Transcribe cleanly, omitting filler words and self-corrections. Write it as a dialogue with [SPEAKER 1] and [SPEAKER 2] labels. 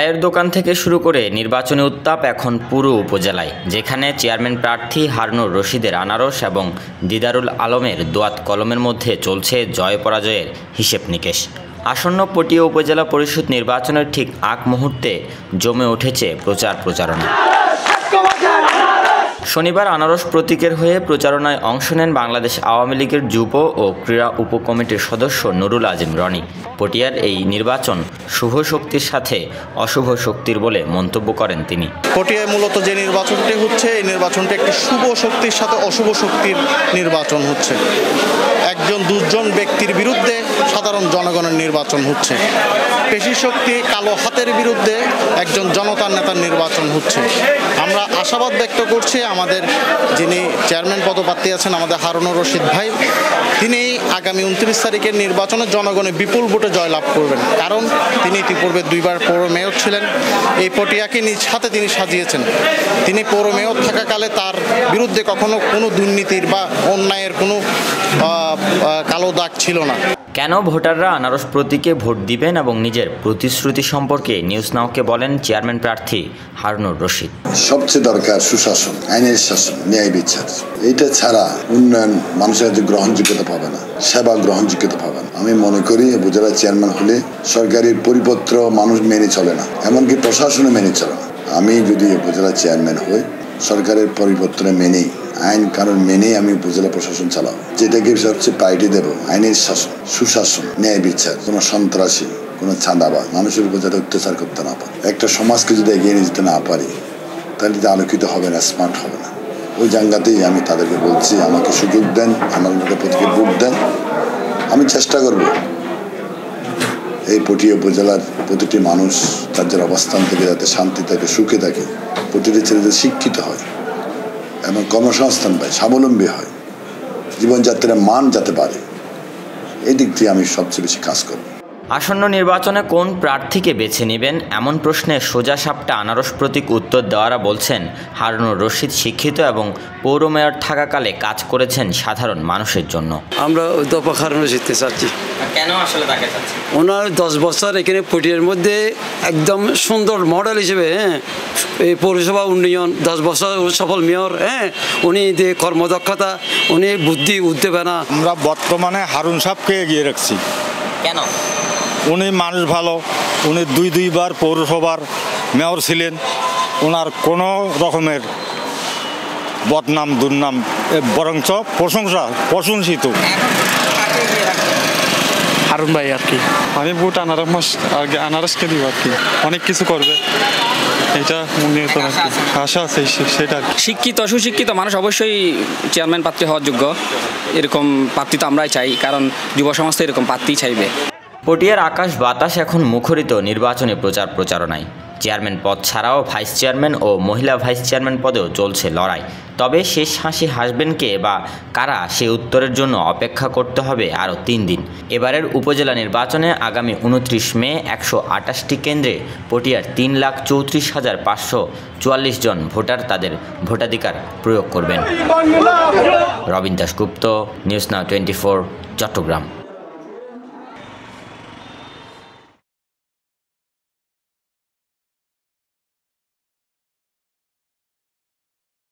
[SPEAKER 1] চায়ের দোকান থেকে শুরু করে নির্বাচনী উত্তাপ এখন পুরো উপজেলায়, যেখানে চেয়ারম্যান প্রার্থী হারুনুর রশিদের আনারস এবং দিদারুল আলমের দোয়াত কলমের মধ্যে চলছে জয় পরাজয়ের হিসেব নিকেশ। আসন্ন পটিয়া উপজেলা পরিষদ নির্বাচনের ঠিক আগ মুহূর্তে জমে উঠেছে প্রচারণা। শনিবার আনারস প্রতীকের হয়ে প্রচারণায় অংশ নেন বাংলাদেশ আওয়ামী লীগের যুব ও ক্রীড়া উপকমিটির সদস্য নুরুল আজিম রনি। পটিয়ার এই নির্বাচন শুভ শক্তির সাথে অশুভ শক্তির বলে মন্তব্য করেন তিনি।
[SPEAKER 2] পটিয়ায় মূলত যে নির্বাচনটি হচ্ছে, এই নির্বাচনটি একটি শুভ শক্তির সাথে অশুভ শক্তির নির্বাচন হচ্ছে। একজন দুজন ব্যক্তির বিরুদ্ধে সাধারণ জনগণের নির্বাচন হচ্ছে। পেশি শক্তি কালো হাতের বিরুদ্ধে একজন জনতার নেতার নির্বাচন হচ্ছে। আমরা আশাবাদ ব্যক্ত করছি আমাদের যিনি চেয়ারম্যান পদপ্রার্থী আছেন আমাদের হারুনুর রশিদ ভাই, তিনি আগামী 29 তারিখের নির্বাচনে জনগণের বিপুল ভোটে জয়লাভ করবেন। কারণ তিনি ইতিপূর্বে 2 বার পৌর মেয়র ছিলেন। এই পটিয়াকে নিজ হাতে তিনি সাজিয়েছেন। তিনি পৌর মেয়র থাকাকালে তার বিরুদ্ধে কখনো কোনো দুর্নীতির বা অন্যায়ের কোনো কালো দাগ ছিল না।
[SPEAKER 1] কেন ভোটাররা আনারস প্রতীকে ভোট দিবেন এবং নিজের প্রতিশ্রুতি সম্পর্কে নিউজ নাওকে বলেন চেয়ারম্যান প্রার্থী হারুনুর রশিদ।
[SPEAKER 3] সবচেয়ে দরকার সুশাসন, আইনের শাসন, ন্যায় বিচার। এটা ছাড়া উন্নয়ন মানুষের কাছে গ্রহণযোগ্যতা পাবে না, সেবা গ্রহণযোগ্যতা পাবে না। আমি মনে করি উপজেলা চেয়ারম্যান হলে সরকারি পরিপত্র মানুষ মেনে চলে না, এমনকি প্রশাসনে মেনে চলে না। আমি যদি উপজেলা চেয়ারম্যান হই, সরকারের পরিপত্র মেনেই, আইন কানুন মেনেই আমি উপজেলা প্রশাসন চালাবো। যেটাকে সবচেয়ে প্রায়োরিটি দেবো আইনের শাসন, সুশাসন, ন্যায় বিচার। কোনো সন্ত্রাসী, কোনো চাঁদাবাজ মানুষের উপর যাতে অত্যাচার করতে না পারে। একটা সমাজকে যদি এগিয়ে নিয়ে যেতে না পারি, তাহলে এটা আলোকিত হবে না, স্মার্ট হবে না। ওই জায়গাতেই আমি তাদেরকে বলছি, আমাকে সুযোগ দেন, আমার প্রতীকে ভোট দেন। আমি চেষ্টা করব এই পটিয়া উপজেলার প্রতিটি মানুষ তার যার অবস্থান থেকে যাতে শান্তি থাকে, সুখে থাকে, প্রতিটি ছেলেদের শিক্ষিত হয় এবং কর্মসংস্থান পায়, স্বাবলম্বী হয়, জীবনযাত্রার মান যাতে বাড়ে, এই দিক দিয়ে আমি সবচেয়ে বেশি কাজ করব।
[SPEAKER 1] আসন্ন নির্বাচনে কোন প্রার্থীকে বেছে নেবেন এমন প্রশ্নে সোজা সাপটা আনারস প্রতীক উত্তর দেওয়ারা বলছেন, হারুনুর রশিদ শিক্ষিত এবং পৌর মেয়র থাকাকালে কাজ করেছেন সাধারণ মানুষের জন্য।
[SPEAKER 4] আমরা অধ্যাপক হারুনুর রশিদকে চাচ্ছি।
[SPEAKER 1] কেন আসলে তাকে চাচ্ছি?
[SPEAKER 4] ওনার 10 বছর এখানে পটিয়ার মধ্যে একদম সুন্দর মডেল হিসেবে, এই পৌরসভা উন্নয়ন, 10 বছর সফল মেয়র, উনি যে কর্মদক্ষতা, উনি বুদ্ধি উদ্দীপনা।
[SPEAKER 5] আমরা বর্তমানে হারুন সাহেবকে এগিয়ে রাখছি।
[SPEAKER 1] কেন?
[SPEAKER 5] উনি মানুষ ভালো, উনি 2 বার পৌরসভার মেয়র ছিলেন। ওনার কোনো রকমের বদনাম দুর্নাম, বরঞ্চ প্রশংসিত।
[SPEAKER 6] হারুন ভাই আর কি, আমি ভোট আনারসকে দিব আর কি, অনেক কিছু করবে, এটা মূলত আশা আছে সেটা।
[SPEAKER 7] শিক্ষিত সুশিক্ষিত মানুষ অবশ্যই চেয়ারম্যান প্রার্থী হওয়ার যোগ্য। এরকম প্রার্থী তো আমরাই চাই, কারণ যুব সমাজ তো এরকম প্রার্থী চাইবে।
[SPEAKER 1] পটিয়ার আকাশ বাতাস এখন মুখরিত নির্বাচনী প্রচারণায়। চেয়ারম্যান পদ ছাড়াও ভাইস চেয়ারম্যান ও মহিলা ভাইস চেয়ারম্যান পদেও চলছে লড়াই। তবে শেষ হাসি হাসবেন কে বা কারা, সে উত্তরের জন্য অপেক্ষা করতে হবে আরও 3 দিন। এবারের উপজেলা নির্বাচনে আগামী 29 মে 128টি কেন্দ্রে পটিয়ার 3,34,544 জন ভোটার তাদের ভোটাধিকার প্রয়োগ করবেন। Robin Dasgupta, news now 24, Chittagong.